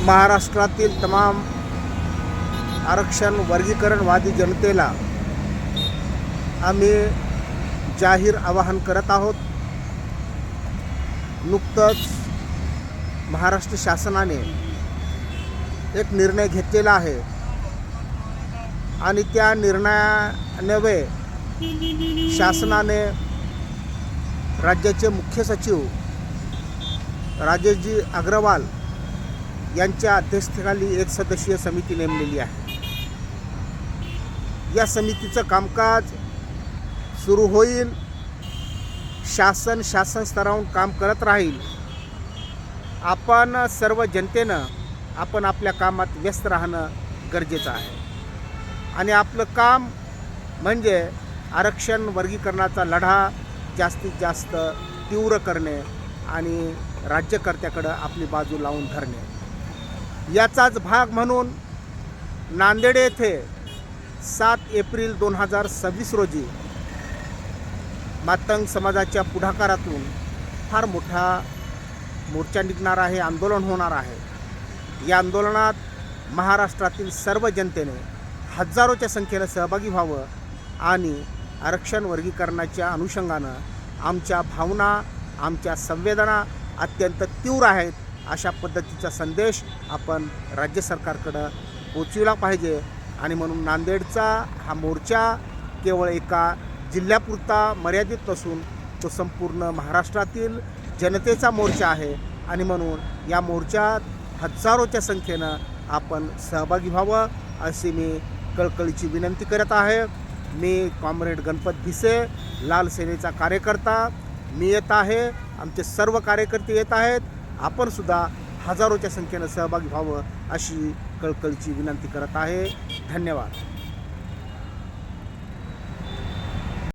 महाराष्ट्रातील तमाम आरक्षण वर्गीकरणवादी जनतेला आम्ही जाहीर आवाहन करत आहोत। नुकतंच महाराष्ट्र शासनाने एक निर्णय घेतलेला आहे आणि त्या निर्णयान्वये शासनाने राज्याचे मुख्य सचिव राजेशजी अग्रवाल यांच्या अध्यक्षतेखाली एक सदस्यीय समिती नेमलेली आहे। या समितीचं कामकाज सुरू होईल। शासन स्तरावरून काम करत राहील। आपण सर्व जनतेनं आपण आपल्या कामात व्यस्त राहणं गरजेचं आहे आणि आपलं काम म्हणजे आरक्षण वर्गीकरणाचा लढा जास्तीत जास्त तीव्र करणे आणि राज्यकर्त्याकडं आपली बाजू लावून धरणे। याचाच भाग म्हणून नांदेड येथे 7 एप्रिल 2026 रोजी मातंग समाजाच्या पुढाकारातून फार मोठा मोर्चा निघणार आहे, आंदोलन होणार आहे। या आंदोलनात महाराष्ट्रातील सर्व जनतेने हजारोच्या संख्येने सहभागी व्हावं आणि आरक्षण वर्गीकरणाच्या अनुषंगानं आमच्या भावना, आमच्या संवेदना अत्यंत तीव्र आहेत अशा पद्धतीचा संदेश आपण राज्य सरकारकडं पोचविला पाहिजे। आणि म्हणून नांदेडचा हा मोर्चा केवळ एका जिल्ह्यापुरता मर्यादित नसून तो संपूर्ण महाराष्ट्रातील जनतेचा मोर्चा आहे आणि म्हणून या मोर्चात हजारोच्या संख्येनं आपण सहभागी व्हावं अशी मी कळकळीची विनंती करत आहे। मी कॉम्रेड गणपत भिसे, लाल सेनेचा कार्यकर्ता मी येत आहे, आमचे सर्व कार्यकर्ते येत आहेत। आपण सुद्धा हजारोच्या संख्येनं सहभागी व्हावं अशी कळकळीची विनंती करत आहे। धन्यवाद।